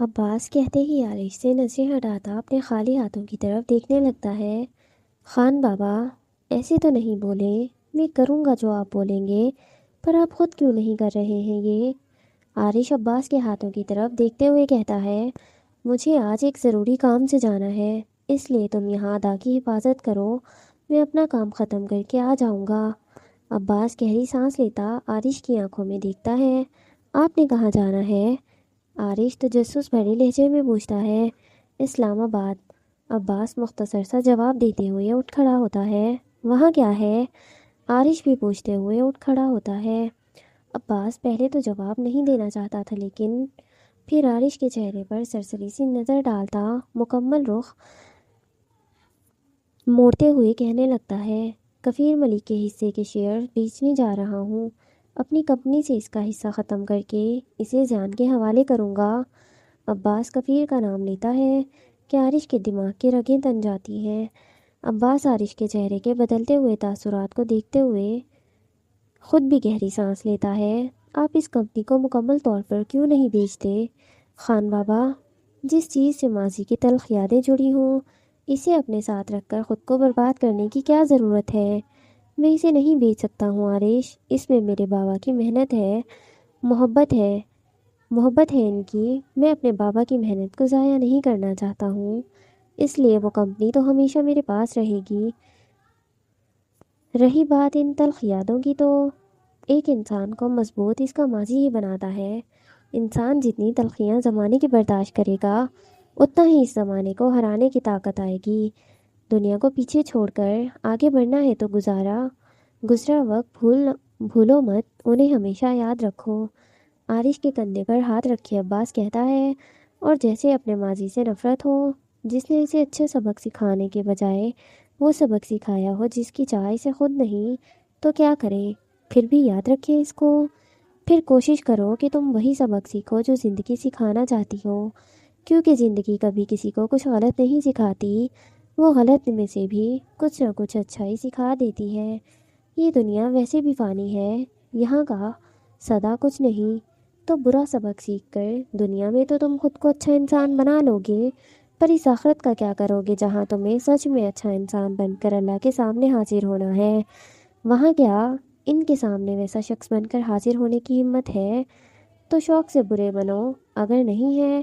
عباس کہتے ہی عارش سے نظریں ہٹاتا اپنے خالی ہاتھوں کی طرف دیکھنے لگتا ہے۔ خان بابا، ایسے تو نہیں بولے، میں کروں گا جو آپ بولیں گے، پر آپ خود کیوں نہیں کر رہے ہیں یہ؟ عارش عباس کے ہاتھوں کی طرف دیکھتے ہوئے کہتا ہے، مجھے آج ایک ضروری کام سے جانا ہے، اس لیے تم یہاں ادا کی حفاظت کرو، میں اپنا کام ختم کر کے آ جاؤں گا۔ عباس گہری سانس لیتا عارش کی آنکھوں میں دیکھتا ہے۔ آپ نے کہاں جانا ہے؟ عارش تجسس بھرے لہجے میں پوچھتا ہے۔ اسلام آباد۔ عباس مختصر سا جواب دیتے ہوئے اٹھ کھڑا ہوتا ہے۔ وہاں کیا ہے؟ عارش بھی پوچھتے ہوئے اٹھ کھڑا ہوتا ہے۔ عباس پہلے تو جواب نہیں دینا چاہتا تھا، لیکن پھر عارش کے چہرے پر سرسری سی نظر ڈالتا مکمل رخ موڑتے ہوئے کہنے لگتا ہے، کفیر ملک کے حصے کے شیئر بیچنے جا رہا ہوں، اپنی کمپنی سے اس کا حصہ ختم کر کے اسے زیان کے حوالے کروں گا۔ عباس کفیر کا نام لیتا ہے کہ عارش کے دماغ کی رگیں تن جاتی ہیں۔ عباس عارش کے چہرے کے بدلتے ہوئے تاثرات کو دیکھتے ہوئے خود بھی گہری سانس لیتا ہے۔ آپ اس کمپنی کو مکمل طور پر کیوں نہیں بیچتے؟ خان بابا، جس چیز سے ماضی کی تلخ یادیں جڑی ہوں، اسے اپنے ساتھ رکھ کر خود کو برباد کرنے کی کیا ضرورت ہے؟ میں اسے نہیں بیچ سکتا ہوں عارش، اس میں میرے بابا کی محنت ہے، محبت ہے ان کی، میں اپنے بابا کی محنت کو ضائع نہیں کرنا چاہتا ہوں، اس لیے وہ کمپنی تو ہمیشہ میرے پاس رہے گی۔ رہی بات ان تلخ یادوں کی، تو ایک انسان کو مضبوط اس کا ماضی ہی بناتا ہے۔ انسان جتنی تلخیاں زمانے کی برداشت کرے گا، اتنا ہی اس زمانے کو ہرانے کی طاقت آئے گی۔ دنیا کو پیچھے چھوڑ کر آگے بڑھنا ہے تو گزرا وقت بھولو مت، انہیں ہمیشہ یاد رکھو۔ عارش کے کندھے پر ہاتھ رکھے عباس کہتا ہے، اور جیسے اپنے ماضی سے نفرت ہو، جس نے اسے اچھے سبق سکھانے کے بجائے وہ سبق سکھایا ہو جس کی چاہ اسے خود نہیں، تو کیا کرے؟ پھر بھی یاد رکھے اس کو، پھر کوشش کرو کہ تم وہی سبق سیکھو جو زندگی سکھانا چاہتی ہو، کیونکہ زندگی کبھی کسی کو کچھ غلط نہیں سکھاتی، وہ غلط میں سے بھی کچھ نہ کچھ اچھا ہی سکھا دیتی ہے۔ یہ دنیا ویسے بھی فانی ہے، یہاں کا سدا کچھ نہیں، تو برا سبق سیکھ کر دنیا میں تو تم خود کو اچھا انسان بنا لو گے، پر اس آخرت کا کیا کرو گے جہاں تمہیں سچ میں اچھا انسان بن کر اللہ کے سامنے حاضر ہونا ہے؟ وہاں کیا ان کے سامنے ویسا شخص بن کر حاضر ہونے کی ہمت ہے؟ تو شوق سے برے بنو، اگر نہیں ہے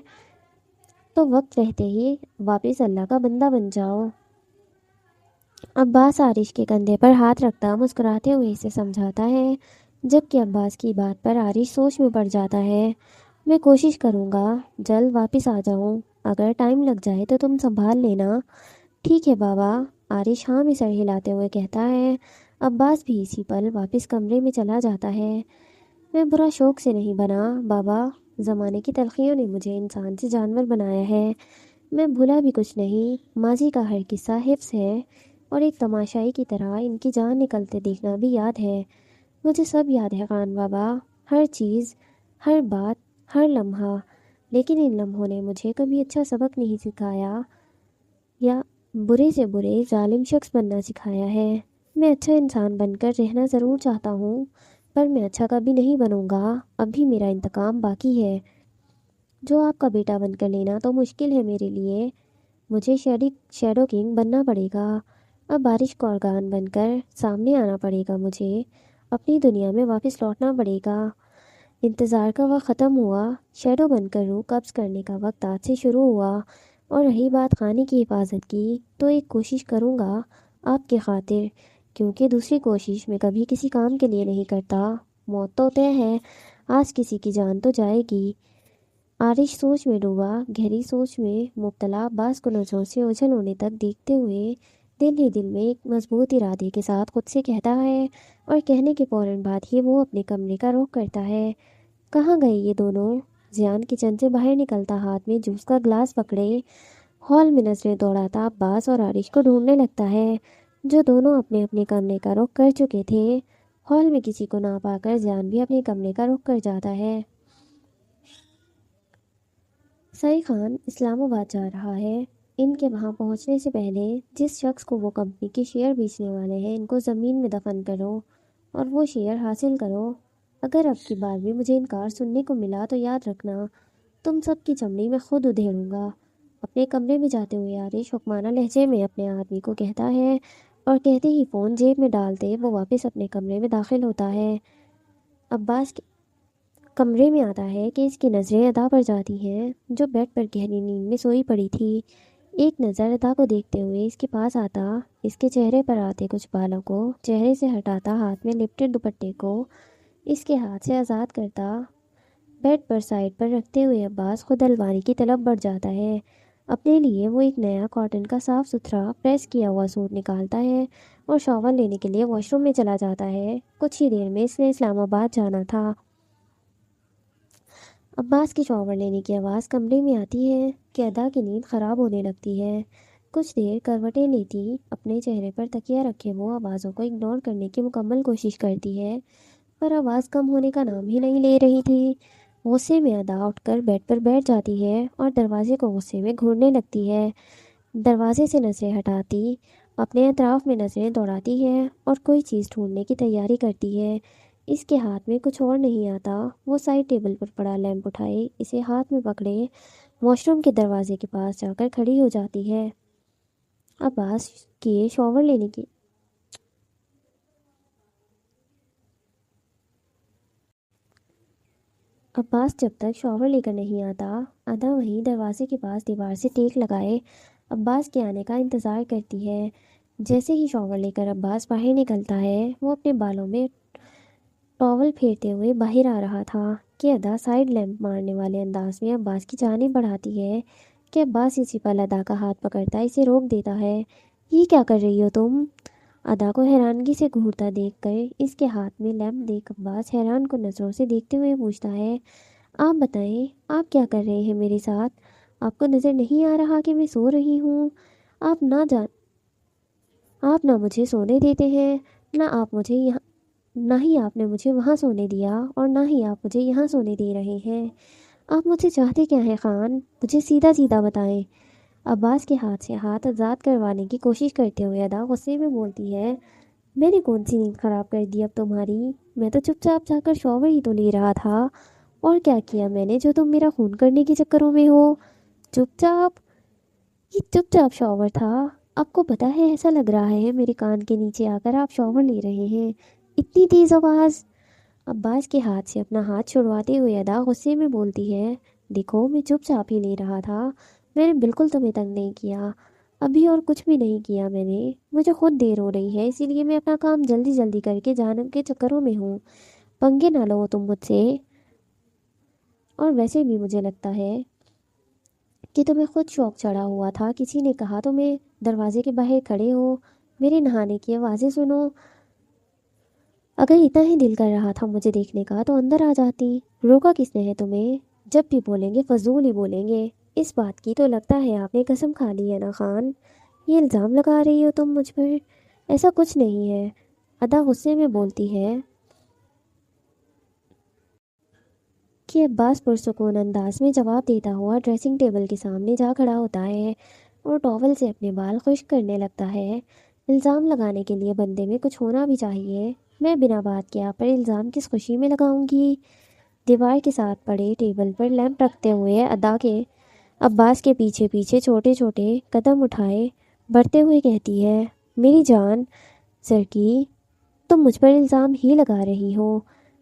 تو وقت رہتے ہی واپس اللہ کا بندہ بن جاؤ۔ عباس عارش کے کندھے پر ہاتھ رکھتا مسکراتے ہوئے اسے سمجھاتا ہے، جبکہ عباس کی بات پر عارش سوچ میں پڑ جاتا ہے۔ میں کوشش کروں گا جلد واپس آ جاؤں، اگر ٹائم لگ جائے تو تم سنبھال لینا۔ ٹھیک ہے بابا، عارش ہاں میں سر ہلاتے ہوئے کہتا ہے۔ عباس بھی اسی پل واپس کمرے میں چلا جاتا ہے۔ میں برا شوق سے نہیں بنا بابا، زمانے کی تلخیوں نے مجھے انسان سے جانور بنایا ہے، میں بھولا بھی کچھ نہیں، ماضی کا ہر قصہ حفظ ہے، اور ایک تماشائی کی طرح ان کی جان نکلتے دیکھنا بھی یاد ہے۔ مجھے سب یاد ہے خان بابا، ہر چیز، ہر بات، ہر لمحہ، لیکن ان لمحوں نے مجھے کبھی اچھا سبق نہیں سکھایا، یا برے سے برے ظالم شخص بننا سکھایا ہے۔ میں اچھا انسان بن کر رہنا ضرور چاہتا ہوں، پر میں اچھا کبھی نہیں بنوں گا، ابھی میرا انتقام باقی ہے، جو آپ کا بیٹا بن کر لینا تو مشکل ہے میرے لیے، مجھے شیڈو کنگ بننا پڑے گا، اب بارش کا ارغان بن کر سامنے آنا پڑے گا، مجھے اپنی دنیا میں واپس لوٹنا پڑے گا۔ انتظار کا وقت ختم ہوا، شیڈو بن کر روح قبض کرنے کا وقت آج سے شروع ہوا، اور رہی بات خانے کی حفاظت کی، تو ایک کوشش کروں گا آپ کے خاطر، کیونکہ دوسری کوشش میں کبھی کسی کام کے لیے نہیں کرتا، موت تو طے ہے، آج کسی کی جان تو جائے گی۔ عارش سوچ میں ڈوبا، گہری سوچ میں مبتلا عباس کو نظروں سے اوجھل ہونے تک دیکھتے ہوئے دل ہی دل میں ایک مضبوط ارادے کے ساتھ خود سے کہتا ہے، اور کہنے کے فوراً بعد ہی وہ اپنے کمرے کا رخ کرتا ہے۔ کہاں گئے یہ دونوں؟ زیان کچن سے باہر نکلتا ہاتھ میں جوس کا گلاس پکڑے ہال میں نظریں دوڑاتا عباس اور عارش کو ڈھونڈنے لگتا ہے، جو دونوں اپنے اپنے کمرے کا رخ کر چکے تھے۔ ہال میں کسی کو نہ پا کر زیان بھی اپنے کمرے کا رخ کر جاتا ہے۔ سعید خان اسلام آباد جا رہا ہے، ان کے وہاں پہنچنے سے پہلے جس شخص کو وہ کمپنی کے شیئر بیچنے والے ہیں ان کو زمین میں دفن کرو اور وہ شیئر حاصل کرو۔ اگر اب کی بار بھی مجھے انکار سننے کو ملا تو یاد رکھنا، تم سب کی چمڑی میں خود ادھیڑوں گا۔ اپنے کمرے میں جاتے ہوئے عارش حکمانہ لہجے میں اپنے آدمی کو کہتا ہے اور کہتے ہی فون جیب میں ڈالتے وہ واپس اپنے کمرے میں داخل ہوتا ہے۔ عباس کمرے میں آتا ہے کہ اس کی نظریں ادا پر جاتی ہیں جو بیڈ پر گہری نیند میں سوئی پڑی تھی۔ ایک نظر ادا کو دیکھتے ہوئے اس کے پاس آتا، اس کے چہرے پر آتے کچھ بالوں کو چہرے سے ہٹاتا، ہاتھ میں لپٹے دوپٹے کو اس کے ہاتھ سے آزاد کرتا، بیڈ پر سائڈ پر رکھتے ہوئے عباس خود الماری کی طرف بڑھ جاتا ہے۔ اپنے لیے وہ ایک نیا کاٹن کا صاف ستھرا پریس کیا ہوا سوٹ نکالتا ہے اور شاور لینے کے لیے واش روم میں چلا جاتا ہے۔ کچھ ہی دیر میں اس نے اسلام آباد جانا تھا۔ عباس کی شاور لینے کی آواز کمرے میں آتی ہے کہ ادا کی نیند خراب ہونے لگتی ہے۔ کچھ دیر کروٹیں لیتی اپنے چہرے پر تکیہ رکھے وہ آوازوں کو اگنور کرنے کی مکمل کوشش کرتی ہے، پر آواز کم ہونے کا نام ہی نہیں لے رہی تھی۔ غصے میں ادا اٹھ کر بیڈ پر بیٹھ جاتی ہے اور دروازے کو غصے میں گھورنے لگتی ہے۔ دروازے سے نظریں ہٹاتی اپنے اطراف میں نظریں دوڑاتی ہے اور کوئی چیز ڈھونڈنے کی تیاری کرتی ہے۔ اس کے ہاتھ میں کچھ اور نہیں آتا۔ وہ سائڈ ٹیبل پر پڑا لیمپ اٹھائے اسے ہاتھ میں پکڑے واش روم کے دروازے کے پاس جا کر کھڑی ہو جاتی ہے۔ عباس کے شاور لینے کی عباس جب تک شاور لے کر نہیں آتا، ادا وہیں دروازے کے پاس دیوار سے ٹیک لگائے عباس کے آنے کا انتظار کرتی ہے۔ جیسے ہی شاور لے کر عباس باہر نکلتا ہے، وہ اپنے بالوں میں ٹاول پھیرتے ہوئے باہر آ رہا تھا کہ ادا سائڈ لیمپ مارنے والے انداز میں عباس کی جانب بڑھاتی ہے کہ عباس اسی پل ادا کا ہاتھ پکڑتا اسے روک دیتا ہے۔ یہ کیا کر رہی ہو تم؟ ادا کو حیرانگی سے گھورتا دیکھ کر اس کے ہاتھ میں لیمپ دیکھ عباس حیران کو نظروں سے دیکھتے ہوئے پوچھتا ہے، آپ بتائیں آپ کیا کر رہے ہیں میرے ساتھ؟ آپ کو نظر نہیں آ رہا کہ میں سو رہی ہوں؟ آپ نہ مجھے سونے دیتے ہیں، نہ ہی آپ نے مجھے وہاں سونے دیا اور نہ ہی آپ مجھے یہاں سونے دے رہے ہیں۔ آپ مجھ سے چاہتے کیا ہیں خان؟ مجھے سیدھا سیدھا بتائیں۔ عباس کے ہاتھ سے ہاتھ آزاد کروانے کی کوشش کرتے ہوئے ادا غصے میں بولتی ہے، میں نے کون سی نیند خراب کر دی اب تمہاری؟ میں تو چپ چاپ جا کر شاور ہی تو لے رہا تھا، اور کیا کیا میں نے جو تم میرا خون کرنے کے چکروں میں ہو؟ چپ چاپ؟ یہ چپ چاپ شاور تھا؟ آپ کو پتہ ہے ایسا لگ رہا ہے میرے کان کے نیچے آ کر آپ شاور لے رہے ہیں، اتنی تیز آواز۔ عباس کے ہاتھ سے اپنا ہاتھ چھڑواتے ہوئے ادا غصے میں بولتی ہے، دیکھو میں چپ چاپ ہی لے رہا تھا، میں نے بالکل تمہیں تنگ نہیں کیا، ابھی اور کچھ بھی نہیں کیا میں نے، مجھے خود دیر ہو رہی ہے اسی لیے میں اپنا کام جلدی جلدی کر کے جانے کے چکروں میں ہوں، پنگے نہ لو تم مجھ سے۔ اور ویسے بھی مجھے لگتا ہے کہ تمہیں خود شوق چڑھا ہوا تھا، کسی نے کہا تمہیں دروازے کے باہر کھڑے ہو، میرے نہانے کی آوازیں سنو، اگر اتنا ہی دل کر رہا تھا مجھے دیکھنے کا تو اندر آ جاتی، روکا کس نے ہے تمہیں؟ جب بھی بولیں گے فضول ہی بولیں گے، اس بات کی تو لگتا ہے آپ نے قسم کھا لی ہے نا خان، یہ الزام لگا رہی ہو تم مجھ پر، ایسا کچھ نہیں ہے۔ ادا غصے میں بولتی ہے کہ عباس پرسکون انداز میں جواب دیتا ہوا ڈریسنگ ٹیبل کے سامنے جا کھڑا ہوتا ہے اور ٹاول سے اپنے بال خشک کرنے لگتا ہے۔ الزام لگانے کے لیے بندے میں کچھ ہونا بھی چاہیے، میں بنا بات کے آپ پر الزام کس خوشی میں لگاؤں گی؟ دیوار کے ساتھ پڑے ٹیبل پر لیمپ رکھتے ہوئے ادا کے عباس کے پیچھے پیچھے چھوٹے چھوٹے قدم اٹھائے بڑھتے ہوئے کہتی ہے، میری جان سرکی، تم مجھ پر الزام ہی لگا رہی ہو،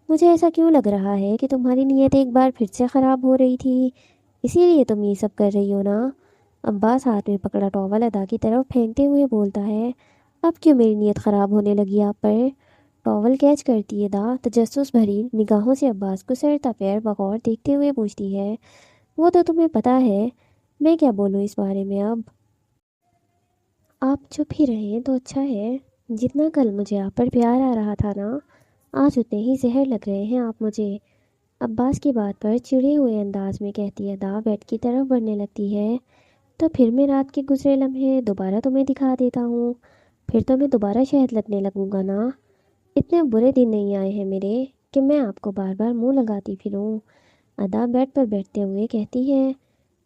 مجھے ایسا کیوں لگ رہا ہے کہ تمہاری نیت ایک بار پھر سے خراب ہو رہی تھی، اسی لیے تم یہ سب کر رہی ہو نا؟ عباس ہاتھ میں پکڑا ٹاول ادا کی طرف پھینکتے ہوئے بولتا ہے، اب کیوں میری نیت خراب ہونے لگی آپ پر؟ ٹاول کیچ کرتی ادا تجسس بھری نگاہوں سے عباس کو سر تا پیر بغور دیکھتے ہوئے پوچھتی ہے، وہ تو تمہیں پتہ ہے، میں کیا بولوں اس بارے میں اب؟ آپ چپ ہی رہیں تو اچھا ہے، جتنا کل مجھے آپ پر پیار آ رہا تھا نا، آج اتنے ہی زہر لگ رہے ہیں آپ مجھے۔ عباس کی بات پر چڑے ہوئے انداز میں کہتی ادا بیڈ کی طرف بڑھنے لگتی ہے، تو پھر میں رات کے گزرے لمحے دوبارہ تمہیں دکھا دیتا ہوں، پھر تو میں دوبارہ شہد لگنے لگوں گا نا؟ اتنے برے دن نہیں آئے ہیں میرے کہ میں آپ کو بار بار منہ لگاتی پھروں۔ ادا بیڈ پر بیٹھتے ہوئے کہتی ہے،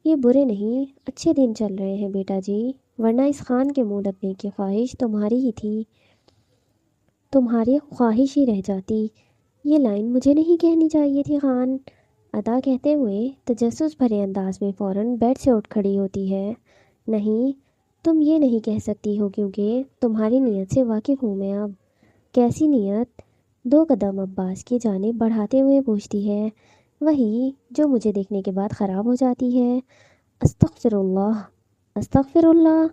یہ برے نہیں اچھے دن چل رہے ہیں بیٹا جی، ورنہ اس خان کے منہ لگنے کی خواہش تمہاری ہی تھی، تمہاری خواہش ہی رہ جاتی۔ یہ لائن مجھے نہیں کہنی چاہیے تھی خان، ادا کہتے ہوئے تجسس بھرے انداز میں فوراً بیڈ سے اٹھ کھڑی ہوتی ہے۔ نہیں، تم یہ نہیں کہہ سکتی ہو کیونکہ تمہاری نیت سے واقف ہوں میں اب۔ کیسی نیت؟ 2 قدم عباس کی جانب بڑھاتے ہوئے پوچھتی ہے، وہی جو مجھے دیکھنے کے بعد خراب ہو جاتی ہے۔ استغفر اللہ، استغفر اللہ۔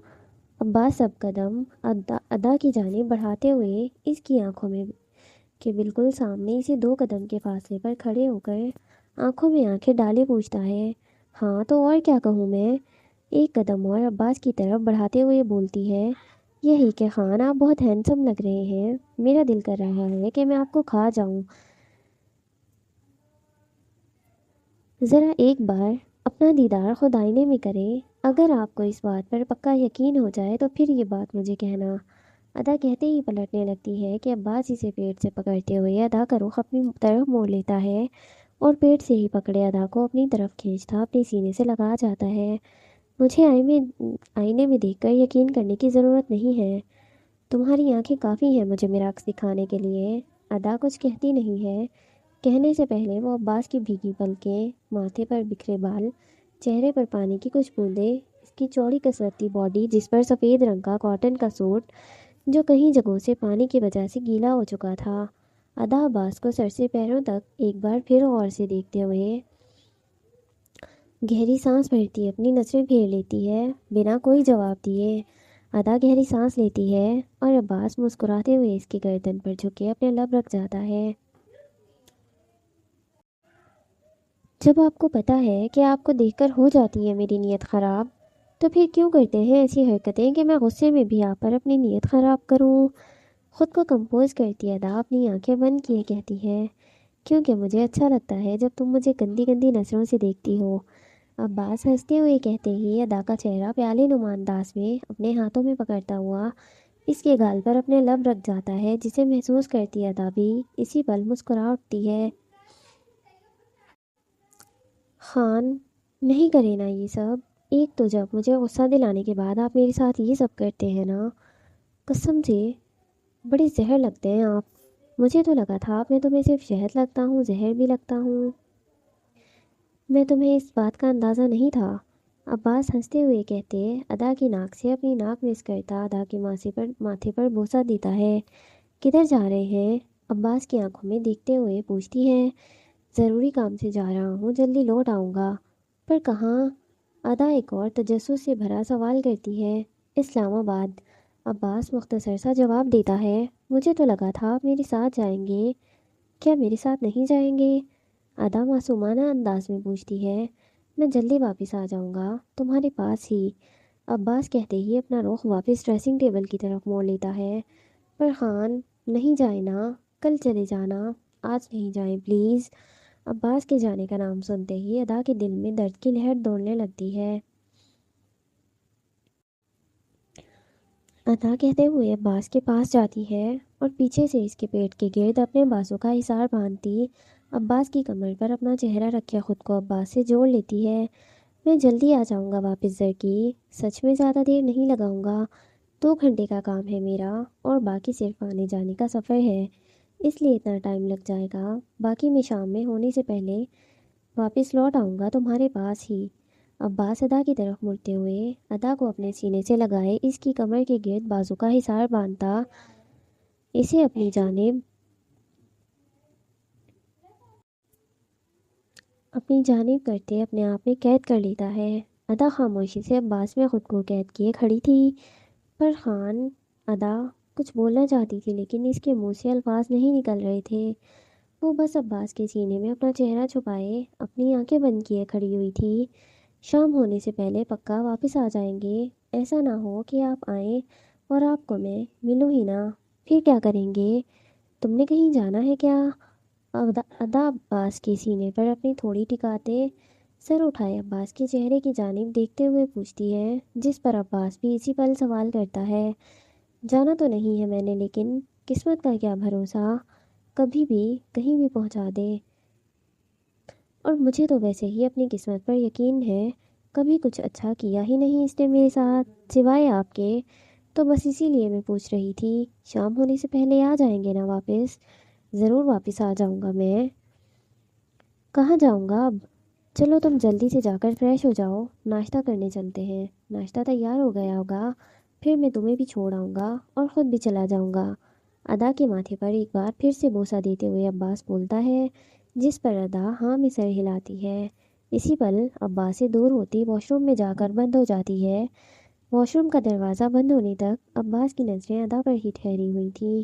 عباس سب قدم ادا کی جانب بڑھاتے ہوئے اس کی آنکھوں میں کے بالکل سامنے اسے 2 قدم کے فاصلے پر کھڑے ہو کر آنکھوں میں آنکھیں ڈالے پوچھتا ہے، ہاں تو اور کیا کہوں میں؟ 1 قدم اور عباس کی طرف بڑھاتے ہوئے بولتی ہے، یہی کہ خان آپ بہت ہینڈسم لگ رہے ہیں، میرا دل کر رہا ہے کہ میں آپ کو کھا جاؤں۔ ذرا ایک بار اپنا دیدار خود آئینے میں کریں، اگر آپ کو اس بات پر پکا یقین ہو جائے تو پھر یہ بات مجھے کہنا۔ ادا کہتے ہی پلٹنے لگتی ہے کہ عباس اسے پیٹ سے پکڑتے ہوئے ادا کا رخ اپنی طرف موڑ لیتا ہے اور پیٹ سے ہی پکڑے ادا کو اپنی طرف کھینچتا اپنے سینے سے لگا جاتا ہے۔ مجھے آئینے میں دیکھ کر یقین کرنے کی ضرورت نہیں ہے، تمہاری آنکھیں کافی ہیں مجھے میرا عکس دکھانے کے لیے۔ ادا کچھ کہتی نہیں ہے، کہنے سے پہلے وہ عباس کی بھیگی پلکیں، ماتھے پر بکھرے بال، چہرے پر پانی کی کچھ بوندیں، اس کی چوڑی کسرتی باڈی جس پر سفید رنگ کا کاٹن کا سوٹ جو کئی جگہوں سے پانی کی وجہ سے گیلا ہو چکا تھا۔ ادا عباس کو سر سے پیروں تک ایک بار پھر غور سے دیکھتے ہوئے گہری سانس بھرتی اپنی نظریں پھیر لیتی ہے، بنا کوئی جواب دیے۔ ادا گہری سانس لیتی ہے اور عباس مسکراتے ہوئے اس کی گردن پر جھکے اپنے لب رکھ جاتا ہے۔ جب آپ کو پتہ ہے کہ آپ کو دیکھ کر ہو جاتی ہے میری نیت خراب، تو پھر کیوں کرتے ہیں ایسی حرکتیں کہ میں غصے میں بھی آپ پر اپنی نیت خراب کروں؟ خود کو کمپوز کرتی ادا اپنی آنکھیں بند کیے کہتی ہے، کیونکہ مجھے اچھا لگتا ہے جب تم مجھے گندی گندی نظروں سے دیکھتی ہو۔ عباس ہنستے ہوئے کہتے ہی ادا کا چہرہ پیالے نما انداز میں اپنے ہاتھوں میں پکڑتا ہوا اس کے گال پر اپنے لب رکھ جاتا ہے، جسے محسوس کرتی ادا بھی اسی پل مسکرا اٹھتی ہے۔ خان، نہیں کرے نا یہ سب؟ ایک تو جب مجھے غصہ دلانے کے بعد آپ میرے ساتھ یہ سب کرتے ہیں نا، قسم سے بڑے زہر لگتے ہیں آپ۔ مجھے تو لگا تھا آپ میں تمہیں صرف شہد لگتا ہوں، زہر بھی لگتا ہوں، میں تمہیں اس بات کا اندازہ نہیں تھا۔ عباس ہنستے ہوئے کہتے ادا کی ناک سے اپنی ناک مس کرتا ادا کے ماتھے پر بوسہ دیتا ہے، کدھر جا رہے ہیں؟ عباس کی آنکھوں میں دیکھتے ہوئے پوچھتی ہے، ضروری کام سے جا رہا ہوں، جلدی لوٹ آؤں گا۔ پر کہاں؟ ادا ایک اور تجسس سے بھرا سوال کرتی ہے۔ اسلام آباد۔ عباس مختصر سا جواب دیتا ہے، مجھے تو لگا تھا آپ میرے ساتھ جائیں گے، کیا میرے ساتھ نہیں جائیں گے؟ ادا معصومانہ انداز میں پوچھتی ہے، میں جلدی واپس آ جاؤں گا، تمہارے پاس ہی۔ عباس کہتے ہی اپنا رخ واپس ڈریسنگ ٹیبل کی طرف موڑ لیتا ہے، پر خان، نہیں جائیں نا، کل چلے جانا، آج نہیں جائیں پلیز۔ عباس کے جانے کا نام سنتے ہی ادا کے دل میں درد کی لہر دوڑنے لگتی ہے۔ ادا کہتے ہوئے عباس کے پاس جاتی ہے اور پیچھے سے اس کے پیٹ کے گرد اپنے بازو کا حصار باندھتی عباس کی کمر پر اپنا چہرہ رکھے خود کو عباس سے جوڑ لیتی ہے۔ میں جلدی آ جاؤں گا واپس زرکی، سچ میں زیادہ دیر نہیں لگاؤں گا، 2 گھنٹے کا کام ہے میرا اور باقی صرف آنے جانے کا سفر ہے، اس لیے اتنا ٹائم لگ جائے گا، باقی میں شام میں ہونے سے پہلے واپس لوٹ آؤں گا تمہارے پاس ہی۔ عباس ادا کی طرف مڑتے ہوئے ادا کو اپنے سینے سے لگائے اس کی کمر کے گرد بازو کا حصار باندھتا اسے اپنی جانب کرتے اپنے آپ میں قید کر لیتا ہے۔ ادا خاموشی سے عباس میں خود کو قید کیے کھڑی تھی، پر خان، ادا کچھ بولنا چاہتی تھی لیکن اس کے منہ سے الفاظ نہیں نکل رہے تھے۔ وہ بس عباس کے سینے میں اپنا چہرہ چھپائے اپنی آنکھیں بند کیے کھڑی ہوئی تھی۔ شام ہونے سے پہلے پکا واپس آ جائیں گے، ایسا نہ ہو کہ آپ آئیں اور آپ کو میں ملوں ہی نہ، پھر کیا کریں گے؟ تم نے کہیں جانا ہے کیا؟ ادا عباس کے سینے پر اپنی تھوڑی ٹکاتے سر اٹھائے عباس کے چہرے کی جانب دیکھتے ہوئے پوچھتی ہے، جس پر عباس بھی اسی پل سوال کرتا ہے، جانا تو نہیں ہے میں نے، لیکن قسمت کا کیا بھروسہ، کبھی بھی کہیں بھی پہنچا دے، اور مجھے تو ویسے ہی اپنی قسمت پر یقین ہے، کبھی کچھ اچھا کیا ہی نہیں اس نے میرے ساتھ سوائے آپ کے، تو بس اسی لیے میں پوچھ رہی تھی، شام ہونے سے پہلے آ جائیں گے نا واپس؟ ضرور واپس آ جاؤں گا میں۔ کہاں جاؤں گا اب؟ چلو تم جلدی سے جا کر فریش ہو جاؤ، ناشتہ کرنے چلتے ہیں۔ ناشتہ تیار ہو گیا ہوگا، پھر میں تمہیں بھی چھوڑ آؤں گا اور خود بھی چلا جاؤں گا۔ ادا کے ماتھے پر ایک بار پھر سے بوسہ دیتے ہوئے عباس بولتا ہے، جس پر ادا ہاں میں سر ہلاتی ہے۔ اسی پل عباس سے دور ہوتی واش روم میں جا کر بند ہو جاتی ہے۔ واش روم کا دروازہ بند ہونے تک عباس کی نظریں ادا پر ہی ٹھہری ہوئی تھیں۔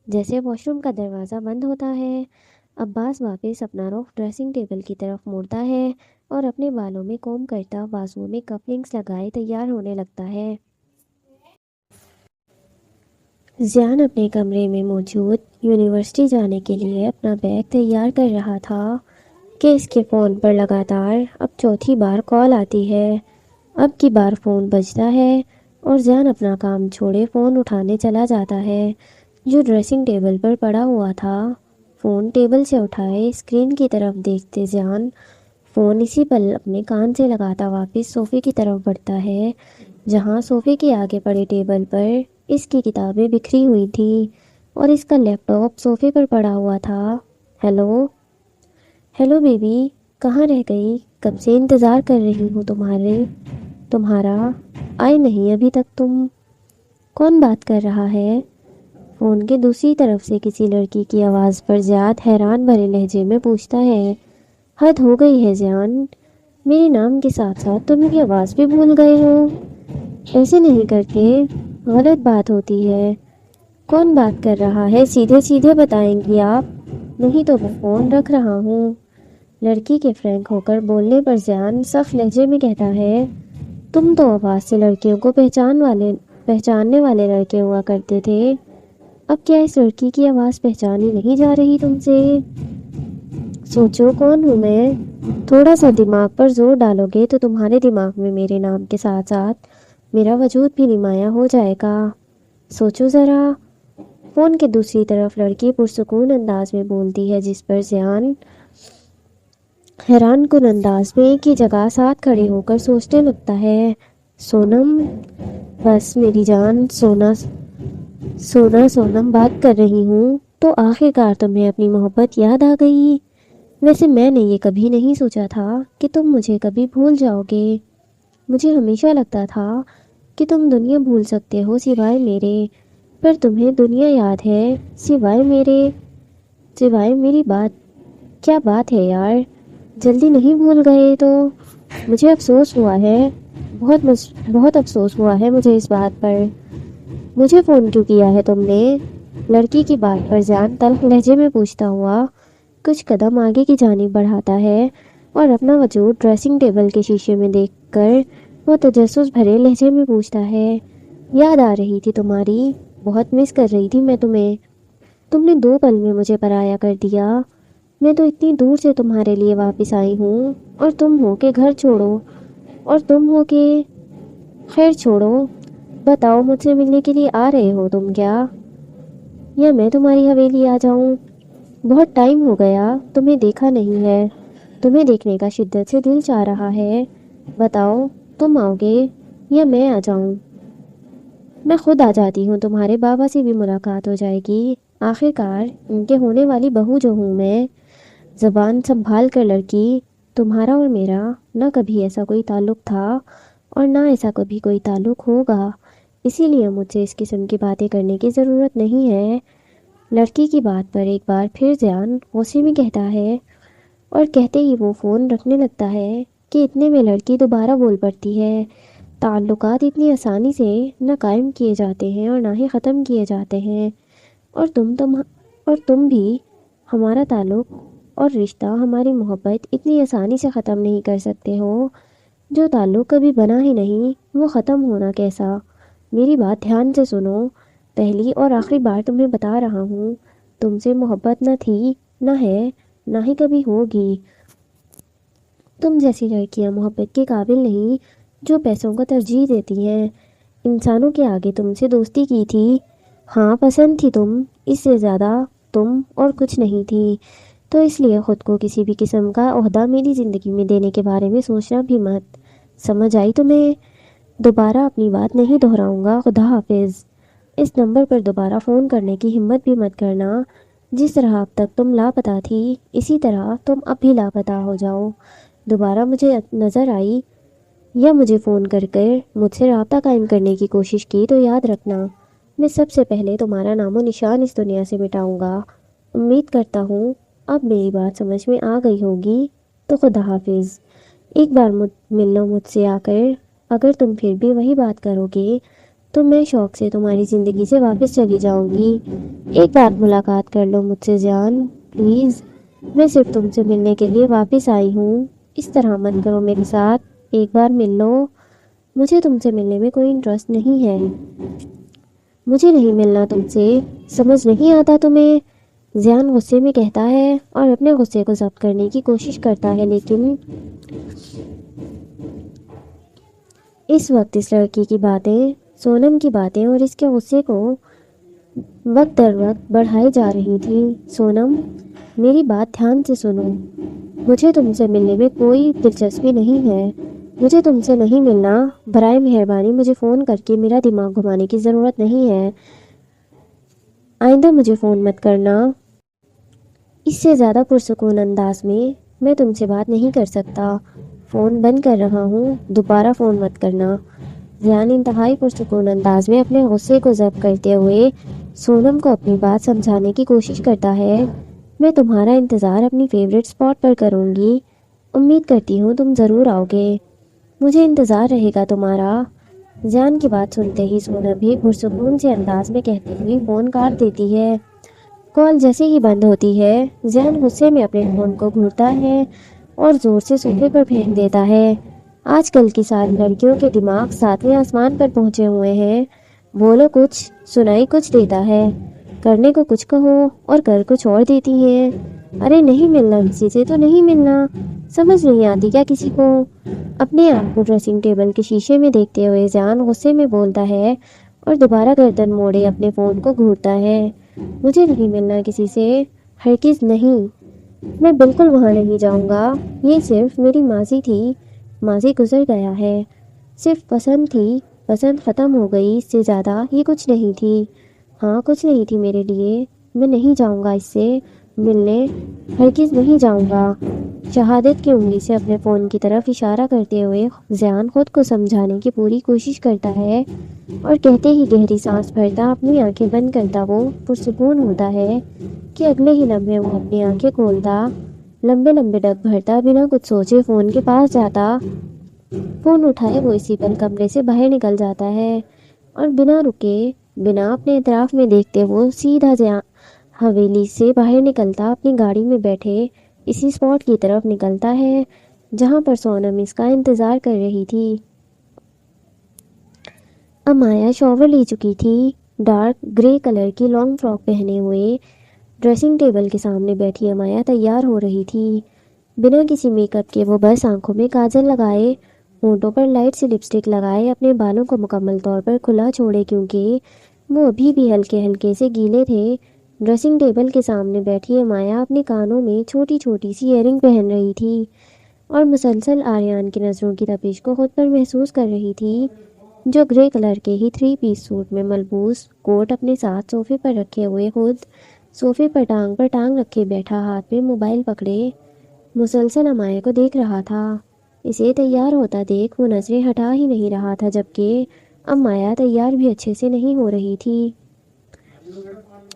جیسے واش روم کا دروازہ بند ہوتا ہے، عباس واپس اپنا رخ ڈریسنگ ٹیبل کی طرف موڑتا ہے اور اپنے بالوں میں کوم کرتا، بازوؤں میں کفلنگز لگائے تیار ہونے لگتا ہے۔ زیان اپنے کمرے میں موجود یونیورسٹی جانے کے لیے اپنا بیگ تیار کر رہا تھا کہ اس کے فون پر لگاتار اب چوتھی بار کال آتی ہے۔ اب کی بار فون بجتا ہے اور زیان اپنا کام چھوڑے فون اٹھانے چلا جاتا ہے جو ڈریسنگ ٹیبل پر پڑا ہوا تھا۔ فون ٹیبل سے اٹھائے اسکرین کی طرف دیکھتے زیان فون اسی پل اپنے کان سے لگاتا واپس صوفے کی طرف بڑھتا ہے، جہاں صوفے کے آگے پڑے ٹیبل پر اس کی کتابیں بکھری ہوئی تھیں اور اس کا لیپ ٹاپ صوفے پر پڑا ہوا تھا۔ ہیلو ہیلو بیبی، کہاں رہ گئی؟ کب سے انتظار کر رہی ہوں تمہارا آئے نہیں ابھی تک تم۔ کون بات کر رہا ہے؟ فون کے دوسری طرف سے کسی لڑکی کی آواز پر زیاد حیران بھرے لہجے میں پوچھتا ہے۔ حد ہو گئی ہے زیان، میرے نام کے ساتھ ساتھ تم میری آواز بھی بھول گئے ہو۔ ایسے نہیں کرتے، غلط بات ہوتی ہے۔ کون بات کر رہا ہے سیدھے سیدھے بتائیں گی آپ، نہیں تو میں فون رکھ رہا ہوں۔ لڑکی کے فرینک ہو کر بولنے پر زیان سخت لہجے میں کہتا ہے، تم تو آواز سے لڑکیوں کو پہچاننے والے لڑکے ہوا کرتے تھے، اب کیا اس لڑکی کی آواز پہچانی نہیں جا رہی تم سے؟ سوچو کون ہوں میں؟ تھوڑا سا دماغ پر زور ڈالو گے تو تمہارے دماغ میں میرے نام کے ساتھ ساتھ میرا وجود بھی نمایاں ہو جائے گا۔ سوچو ذرا۔ فون کے دوسری طرف لڑکی پرسکون انداز میں بولتی ہے، جس پر زیان حیران کن انداز میں ایک ہی جگہ ساتھ کھڑے ہو کر سوچنے لگتا ہے۔ سونم، بس میری جان، سونم بات کر رہی ہوں، تو آخر کار تمہیں اپنی محبت یاد آ گئی۔ ویسے میں نے یہ کبھی نہیں سوچا تھا کہ تم مجھے کبھی بھول جاؤ گے۔ مجھے ہمیشہ لگتا تھا کہ تم دنیا بھول سکتے ہو سوائے میرے، پر تمہیں دنیا یاد ہے سوائے میری بات۔ کیا بات ہے یار، جلدی نہیں بھول گئے تو؟ مجھے افسوس ہوا ہے، بہت افسوس ہوا ہے مجھے اس بات پر۔ مجھے فون کیوں کیا ہے تم نے؟ لڑکی کی بات پر زیان تلخ لہجے میں پوچھتا ہوا کچھ قدم آگے کی جانب بڑھاتا ہے اور اپنا وجود ڈریسنگ ٹیبل کے شیشے میں دیکھ کر وہ تجسس بھرے لہجے میں پوچھتا ہے، یاد آ رہی تھی تمہاری، بہت مس کر رہی تھی میں تمہیں۔ تم نے 2 پل میں مجھے پرایا کر دیا۔ میں تو اتنی دور سے تمہارے لیے واپس آئی ہوں اور تم ہو کہ گھر چھوڑو، اور تم ہو کہ… خیر چھوڑو، بتاؤ مجھ سے ملنے کے لیے آ رہے ہو تم کیا؟ یا میں تمہاری حویلی آ جاؤں؟ بہت ٹائم ہو گیا تمہیں دیکھا نہیں ہے، تمہیں دیکھنے کا شدت سے دل چاہ رہا ہے۔ بتاؤ تم آؤ گے یا میں آ جاؤں؟ میں خود آ جاتی ہوں، تمہارے بابا سے بھی ملاقات ہو جائے گی، آخر کار ان کے ہونے والی بہو جو ہوں میں۔ زبان سنبھال کر لڑکی، تمہارا اور میرا نہ کبھی ایسا کوئی تعلق تھا اور نہ ایسا کبھی کوئی تعلق ہوگا، اسی لیے مجھ سے اس قسم کی باتیں کرنے کی ضرورت نہیں ہے۔ لڑکی کی بات پر ایک بار پھر زیان غصے میں کہتا ہے اور کہتے ہی وہ فون رکھنے لگتا ہے کہ اتنے میں لڑکی دوبارہ بول پڑتی ہے، تعلقات اتنی آسانی سے نہ قائم کیے جاتے ہیں اور نہ ہی ختم کیے جاتے ہیں، اور تم بھی ہمارا تعلق اور رشتہ، ہماری محبت اتنی آسانی سے ختم نہیں کر سکتے ہو۔ جو تعلق کبھی بنا ہی نہیں وہ ختم ہونا کیسا؟ میری بات دھیان سے سنو، پہلی اور آخری بار تمہیں بتا رہا ہوں، تم سے محبت نہ تھی، نہ ہے، نہ ہی کبھی ہوگی۔ تم جیسی لڑکیاں محبت کے قابل نہیں، جو پیسوں کو ترجیح دیتی ہیں۔ انسانوں کے آگے تم سے دوستی کی تھی، ہاں پسند تھی تم، اس سے زیادہ تم اور کچھ نہیں تھی، تو اس لیے خود کو کسی بھی قسم کا عہدہ میری زندگی میں دینے کے بارے میں سوچنا بھی مت۔ سمجھ آئی تمہیں؟ دوبارہ اپنی بات نہیں دہراؤں گا، خدا حافظ۔ اس نمبر پر دوبارہ فون کرنے کی ہمت بھی مت کرنا، جس طرح اب تک تم لاپتہ تھی اسی طرح تم اب بھی لاپتہ ہو جاؤ۔ دوبارہ مجھے نظر آئی یا مجھے فون کر کر مجھ سے رابطہ قائم کرنے کی کوشش کی تو یاد رکھنا، میں سب سے پہلے تمہارا نام و نشان اس دنیا سے مٹاؤں گا۔ امید کرتا ہوں اب میری بات سمجھ میں آ گئی ہوگی، تو خدا حافظ۔ ایک بار مل لو مجھ سے آ کر، اگر تم پھر بھی وہی بات کرو گے تو میں شوق سے تمہاری زندگی سے واپس چلی جاؤں گی۔ ایک بار ملاقات کر لو مجھ سے جان، پلیز۔ میں صرف تم سے ملنے کے لیے واپس آئی ہوں، اس طرح مت کرو میرے ساتھ۔ ایک بار مل لو، مجھے تم سے ملنے میں کوئی انٹرسٹ نہیں ہے، مجھے نہیں ملنا تم سے، سمجھ نہیں آتا تمہیں؟ زیان غصے میں کہتا ہے اور اپنے غصے کو ضبط کرنے کی کوشش کرتا ہے، لیکن اس وقت اس لڑکی کی باتیں، سونم کی باتیں اور اس کے غصے کو وقت در وقت بڑھائی جا رہی تھی۔ سونم، میری بات دھیان سے سنو، مجھے تم سے ملنے میں کوئی دلچسپی نہیں ہے، مجھے تم سے نہیں ملنا۔ برائے مہربانی مجھے فون کر کے میرا دماغ گھمانے کی ضرورت نہیں ہے، آئندہ مجھے فون مت کرنا۔ اس سے زیادہ پرسکون انداز میں تم سے بات نہیں کر سکتا، فون بند کر رہا ہوں، دوبارہ فون مت کرنا۔ زیان انتہائی پرسکون انداز میں اپنے غصے کو ضبط کرتے ہوئے سونم کو اپنی بات سمجھانے کی کوشش کرتا ہے۔ میں تمہارا انتظار اپنی فیوریٹ اسپاٹ پر کروں گی، امید کرتی ہوں تم ضرور آؤ گے، مجھے انتظار رہے گا تمہارا۔ زیان کی بات سنتے ہی سونم بھی پرسکون سے انداز میں کہتی ہوئی فون کاٹ دیتی ہے۔ کال جیسے ہی بند ہوتی ہے، زیان غصے میں اپنے فون کو گھورتا ہے اور زور سے صوفے پر پھینک دیتا ہے۔ آج کل کی ساری لڑکیوں کے دماغ ساتویں آسمان پر پہنچے ہوئے ہیں، بولو کچھ سنائی کچھ دیتا ہے، کرنے کو کچھ کہو اور کر کچھ اور دیتی ہیں۔ ارے نہیں ملنا کسی سے تو نہیں ملنا، سمجھ نہیں آتی کیا کسی کو؟ اپنے آپ کو ڈریسنگ ٹیبل کے شیشے میں دیکھتے ہوئے زیان غصے میں بولتا ہے اور دوبارہ گردن موڑے اپنے فون کو گھورتا ہے۔ مجھے نہیں ملنا کسی سے، ہرگز نہیں، میں بالکل وہاں نہیں جاؤں گا، یہ صرف میری ماضی تھی، ماضی گزر گیا ہے، صرف پسند تھی، پسند ختم ہو گئی، اس سے زیادہ یہ کچھ نہیں تھی، ہاں کچھ نہیں تھی میرے لیے، میں نہیں جاؤں گا اس سے ملنے، ہرگز نہیں جاؤں گا۔ شہادت کی انگلی سے اپنے فون کی طرف اشارہ کرتے ہوئے زیان خود کو سمجھانے کی پوری کوشش کرتا ہے اور کہتے ہی گہری سانس بھرتا اپنی آنکھیں بند کرتا وہ پرسکون ہوتا ہے کہ اگلے ہی لمحے وہ اپنی آنکھیں کھولتا، لمبے لمبے ڈگ بھرتا، بنا کچھ سوچے فون کے پاس جاتا، فون اٹھائے وہ اسی پل کمرے سے باہر نکل جاتا ہے اور بنا رکے، بنا اپنے اطراف میں دیکھتے وہ سیدھا حویلی سے باہر نکلتا اپنی گاڑی میں بیٹھے اسی اسپاٹ کی طرف نکلتا ہے جہاں پر سونم اس کا انتظار کر رہی تھی۔ امایا شاور لے چکی تھی، ڈارک گرے کلر کی لانگ فراک پہنے ہوئے ڈریسنگ ٹیبل کے سامنے بیٹھی امایا تیار ہو رہی تھی۔ بنا کسی میک اپ کے وہ بس آنکھوں میں کاجل لگائے، ہونٹوں پر لائٹ سی لپسٹک لگائے اپنے بالوں کو مکمل طور پر کھلا چھوڑے کیونکہ وہ ابھی بھی ہلکے ہلکے سے گیلے تھے۔ ڈریسنگ ٹیبل کے سامنے بیٹھی امایا اپنے کانوں میں چھوٹی چھوٹی سی ایئر رنگ پہن رہی تھی اور مسلسل آریان کی نظروں کی تپش کو خود پر محسوس کر رہی تھی، جو گرے کلر کے ہی 3 پیس سوٹ میں ملبوس کوٹ اپنے ساتھ صوفے پر رکھے ہوئے خود صوفے پر ٹانگ رکھے بیٹھا، ہاتھ میں موبائل پکڑے مسلسل امایا کو دیکھ رہا تھا۔ اسے تیار ہوتا دیکھ وہ نظریں ہٹا ہی نہیں رہا تھا، جبکہ امایا تیار بھی اچھے سے نہیں ہو رہی تھی۔